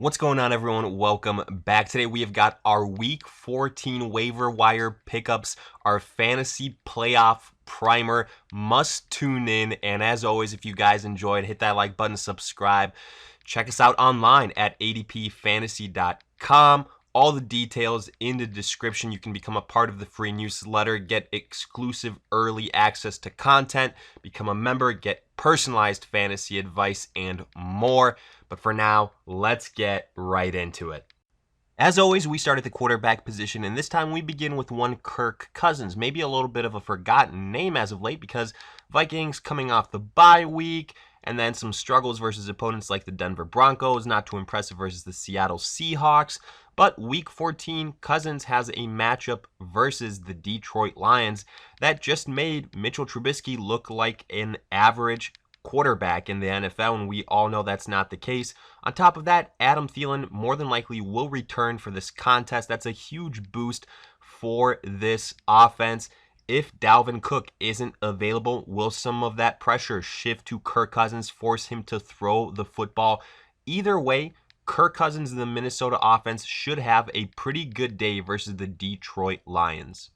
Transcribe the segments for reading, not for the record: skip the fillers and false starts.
What's going on, everyone? Welcome back. Today we have got our Week 14 waiver wire pickups, our fantasy playoff primer. Must tune in. And as always, if you guys enjoyed, hit that like button, subscribe. Check us out online at adpfantasy.com. All the details in the description. You can become a part of the free newsletter, get exclusive early access to content, become a member, get personalized fantasy advice, and more. But for now, let's get right into it. As always, we start at the quarterback position, and this time we begin with one Kirk Cousins. Maybe a little bit of a forgotten name as of late because Vikings coming off the bye week, and then some struggles versus opponents like the Denver Broncos, not too impressive versus the Seattle Seahawks. But Week 14, Cousins has a matchup versus the Detroit Lions that just made Mitchell Trubisky look like an average quarterback in the NFL, and we all know that's not the case. On top of that, Adam Thielen more than likely will return for this contest. That's a huge boost for this offense. If Dalvin Cook isn't available, will some of that pressure shift to Kirk Cousins, force him to throw the football? Either way, Kirk Cousins and the Minnesota offense should have a pretty good day versus the Detroit Lions.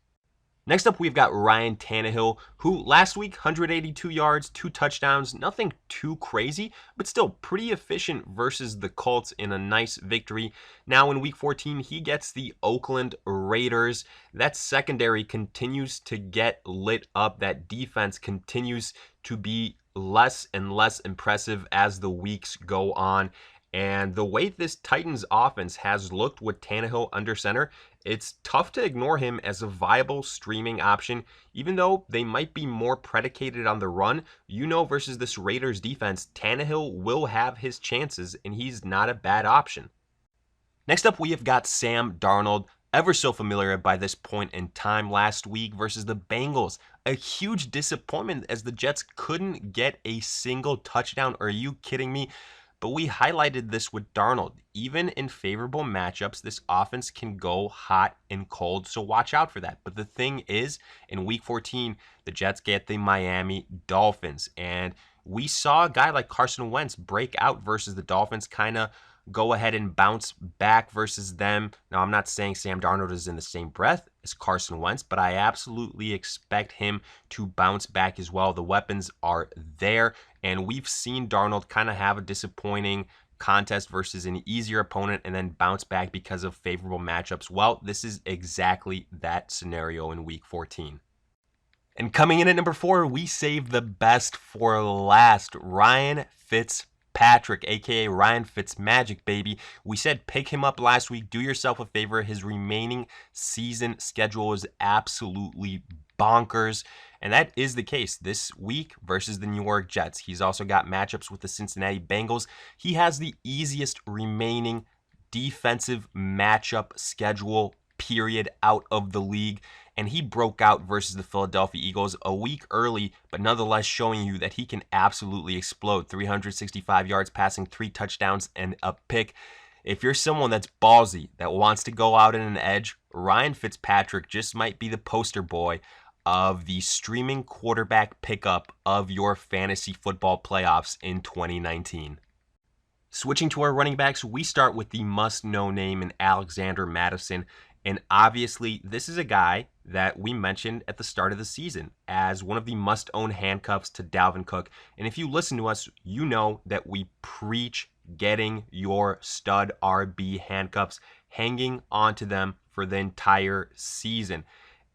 Next up, we've got Ryan Tannehill, who last week, 182 yards, 2 touchdowns, nothing too crazy, but still pretty efficient versus the Colts in a nice victory. Now in Week 14, he gets the Oakland Raiders. That secondary continues to get lit up. That defense continues to be less and less impressive as the weeks go on. And the way this Titans offense has looked with Tannehill under center, it's tough to ignore him as a viable streaming option, even though they might be more predicated on the run. Versus this Raiders defense, Tannehill will have his chances, and he's not a bad option. Next up, we have got Sam Darnold, ever so familiar by this point in time last week versus the Bengals. A huge disappointment as the Jets couldn't get a single touchdown. Are you kidding me? But we highlighted this with Darnold. Even in favorable matchups, this offense can go hot and cold, so watch out for that. But the thing is, in Week 14, the Jets get the Miami Dolphins. And we saw a guy like Carson Wentz break out versus the Dolphins, kind of go ahead and bounce back versus them. Now, I'm not saying Sam Darnold is in the same breath as Carson Wentz, but I absolutely expect him to bounce back as well. The weapons are there, and we've seen Darnold kind of have a disappointing contest versus an easier opponent and then bounce back because of favorable matchups. Well, this is exactly that scenario in Week 14. And coming in at number 4, we saved the best for last. Ryan Fitzpatrick, aka Ryan Fitzmagic, baby. We said pick him up last week. Do yourself a favor. His remaining season schedule is absolutely bonkers, and that is the case this week versus the New York Jets. He's also got matchups with the Cincinnati Bengals. He has the easiest remaining defensive matchup schedule period out of the league, and he broke out versus the Philadelphia Eagles a week early, but nonetheless showing you that he can absolutely explode. 365 yards passing, 3 touchdowns, and a pick. If you're someone that's ballsy, that wants to go out in an edge, Ryan Fitzpatrick just might be the poster boy of the streaming quarterback pickup of your fantasy football playoffs in 2019. Switching to our running backs, we start with the must-know name in Alexander Mattison. And obviously, this is a guy that we mentioned at the start of the season as one of the must-own handcuffs to Dalvin Cook. And if you listen to us, you know that we preach getting your stud RB handcuffs, hanging onto them for the entire season.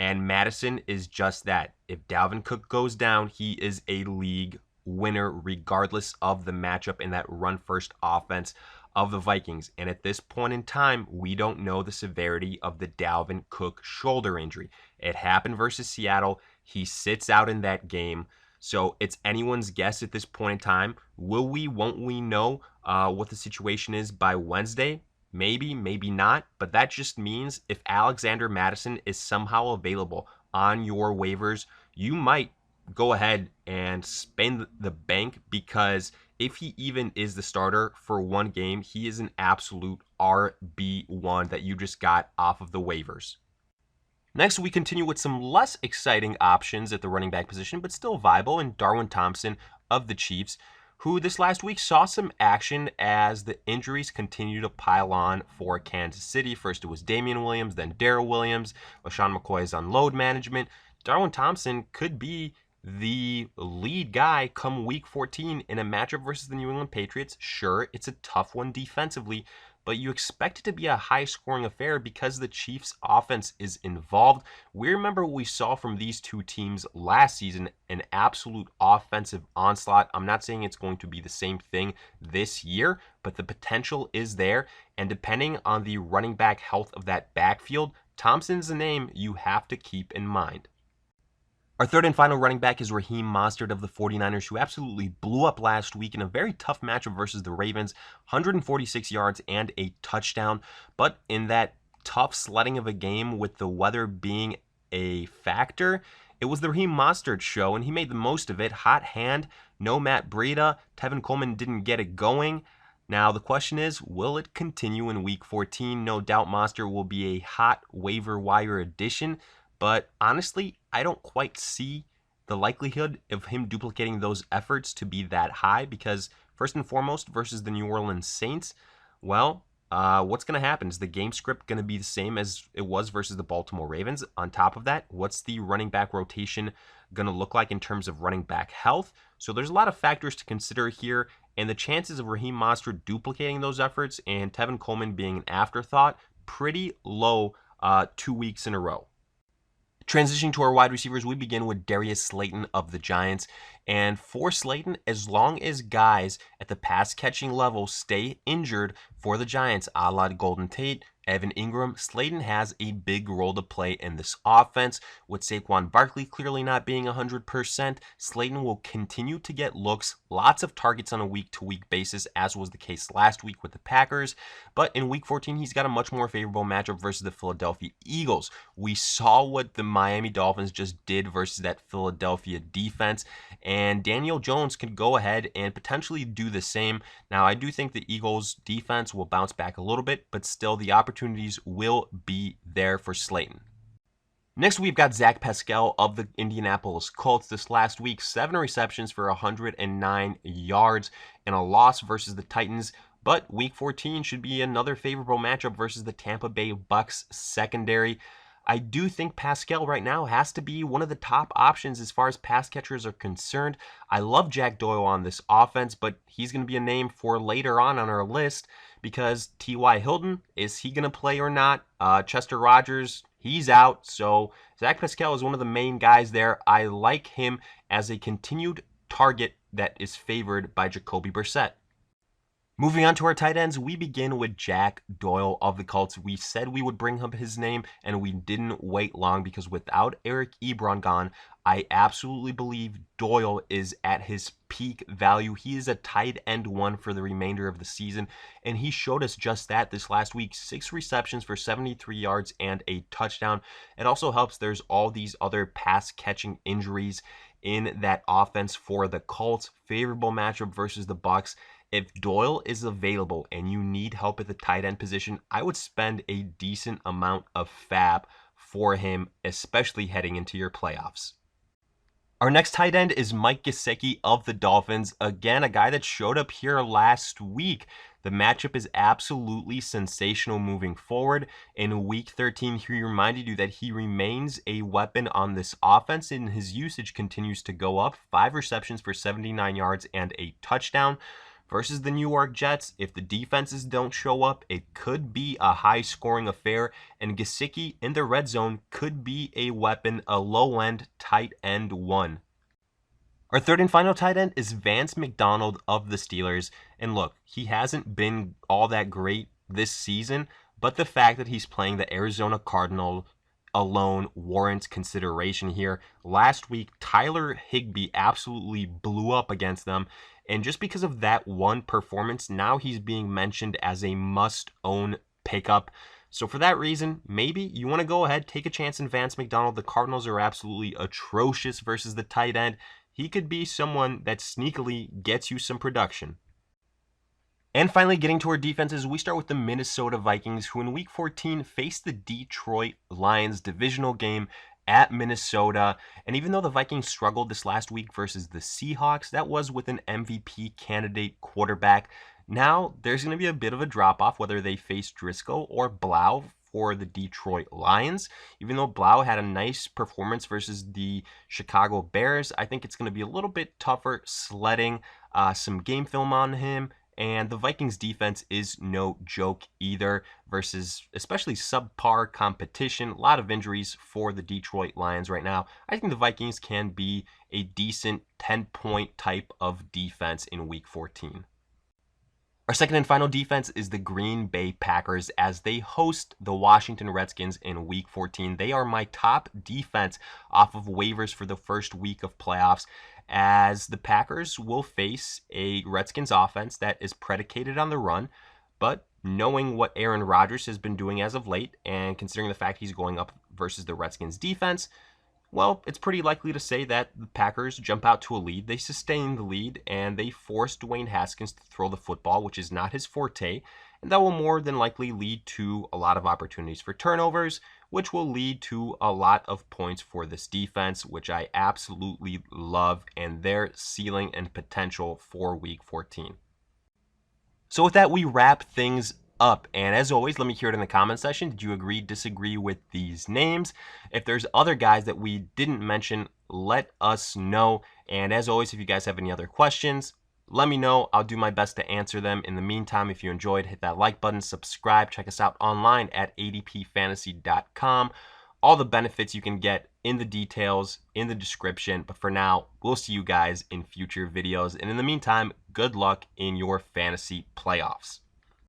And Mattison is just that. If Dalvin Cook goes down, he is a league winner regardless of the matchup in that run-first offense of the Vikings. And at this point in time, we don't know the severity of the Dalvin Cook shoulder injury. It happened versus Seattle. He sits out in that game. So it's anyone's guess at this point in time. Will we, won't we know what the situation is by Wednesday? Maybe, maybe not. But that just means if Alexander Mattison is somehow available on your waivers, you might go ahead and spend the bank, because if he even is the starter for one game, he is an absolute RB1 that you just got off of the waivers. Next, we continue with some less exciting options at the running back position, but still viable, in Darwin Thompson of the Chiefs, who this last week saw some action as the injuries continue to pile on for Kansas City. First it was Damian Williams, then Darrell Williams. LaShawn McCoy is on load management. Darwin Thompson could be the lead guy come week 14 in a matchup versus the New England Patriots. Sure, it's a tough one defensively, but you expect it to be a high-scoring affair because the Chiefs' offense is involved. We remember what we saw from these two teams last season, an absolute offensive onslaught. I'm not saying it's going to be the same thing this year, but the potential is there, and depending on the running back health of that backfield, Thompson's a name you have to keep in mind. Our third and final running back is Raheem Mostert of the 49ers, who absolutely blew up last week in a very tough matchup versus the Ravens, 146 yards and a touchdown. But in that tough sledding of a game with the weather being a factor, it was the Raheem Mostert show, and he made the most of it. Hot hand, no Matt Breida. Tevin Coleman didn't get it going. Now, the question is, will it continue in Week 14? No doubt Mostert will be a hot waiver wire addition. But honestly, I don't quite see the likelihood of him duplicating those efforts to be that high because, first and foremost, versus the New Orleans Saints, well, what's going to happen? Is the game script going to be the same as it was versus the Baltimore Ravens? On top of that, what's the running back rotation going to look like in terms of running back health? So there's a lot of factors to consider here, and the chances of Raheem Mostert duplicating those efforts and Tevin Coleman being an afterthought, pretty low 2 weeks in a row. Transitioning to our wide receivers, we begin with Darius Slayton of the Giants. And for Slayton, as long as guys at the pass-catching level stay injured for the Giants, a la Golden Tate, Evan Ingram, Slayton has a big role to play in this offense. With Saquon Barkley clearly not being 100%, Slayton will continue to get looks, lots of targets on a week-to-week basis, as was the case last week with the Packers. But in Week 14, he's got a much more favorable matchup versus the Philadelphia Eagles. We saw what the Miami Dolphins just did versus that Philadelphia defense, and Daniel Jones could go ahead and potentially do the same. Now, I do think the Eagles' defense will bounce back a little bit, but still the opportunities will be there for Slayton. Next, we've got Zach Pascal of the Indianapolis Colts. This last week, 7 receptions for 109 yards and a loss versus the Titans. But Week 14 should be another favorable matchup versus the Tampa Bay Bucks secondary. I do think Pascal right now has to be one of the top options as far as pass catchers are concerned. I love Jack Doyle on this offense, but he's going to be a name for later on our list because T.Y. Hilton, is he going to play or not? Chester Rogers, he's out. So Zach Pascal is one of the main guys there. I like him as a continued target that is favored by Jacoby Brissett. Moving on to our tight ends, we begin with Jack Doyle of the Colts. We said we would bring up his name, and we didn't wait long because without Eric Ebron gone, I absolutely believe Doyle is at his peak value. He is a tight end one for the remainder of the season, and he showed us just that this last week. 6 receptions for 73 yards and a touchdown. It also helps there's all these other pass-catching injuries in that offense for the Colts. Favorable matchup versus the Bucks. If Doyle is available and you need help at the tight end position, I would spend a decent amount of fab for him, especially heading into your playoffs. Our next tight end is Mike Gesicki of the Dolphins. Again, a guy that showed up here last week. The matchup is absolutely sensational moving forward. In Week 13, he reminded you that he remains a weapon on this offense, and his usage continues to go up. 5 receptions for 79 yards and a touchdown. Versus the New York Jets, if the defenses don't show up, it could be a high-scoring affair, and Gesicki in the red zone could be a weapon, a low-end tight end one. Our third and final tight end is Vance McDonald of the Steelers, and look, he hasn't been all that great this season, but the fact that he's playing the Arizona Cardinals alone warrants consideration here. Last week, Tyler Higbee absolutely blew up against them, and just because of that one performance, now he's being mentioned as a must-own pickup. So for that reason, maybe you want to go ahead, take a chance in Vance McDonald. The Cardinals are absolutely atrocious versus the tight end. He could be someone that sneakily gets you some production. And finally, getting to our defenses, we start with the Minnesota Vikings, who in Week 14 faced the Detroit Lions divisional game at Minnesota. And even though the Vikings struggled this last week versus the Seahawks, that was with an MVP candidate quarterback. Now there's going to be a bit of a drop-off whether they face Driscoll or Blau for the Detroit Lions. Even though Blau had a nice performance versus the Chicago Bears, I think it's going to be a little bit tougher sledding some game film on him. And the Vikings defense is no joke either versus especially subpar competition. A lot of injuries for the Detroit Lions right now. I think the Vikings can be a decent 10-point type of defense in Week 14. Our second and final defense is the Green Bay Packers as they host the Washington Redskins in Week 14. They are my top defense off of waivers for the first week of playoffs, as the Packers will face a Redskins offense that is predicated on the run, but knowing what Aaron Rodgers has been doing as of late and considering the fact he's going up versus the Redskins defense, well, it's pretty likely to say that the Packers jump out to a lead. They sustain the lead, and they force Dwayne Haskins to throw the football, which is not his forte, and that will more than likely lead to a lot of opportunities for turnovers, which will lead to a lot of points for this defense, which I absolutely love, and their ceiling and potential for Week 14. So with that, we wrap things up. And as always, let me hear it in the comment section. Did you agree, disagree with these names? If there's other guys that we didn't mention, let us know. And as always, if you guys have any other questions, let me know. I'll do my best to answer them. In the meantime, if you enjoyed, hit that like button, subscribe, check us out online at adpfantasy.com. All the benefits you can get in the details, in the description. But for now, we'll see you guys in future videos. And in the meantime, good luck in your fantasy playoffs.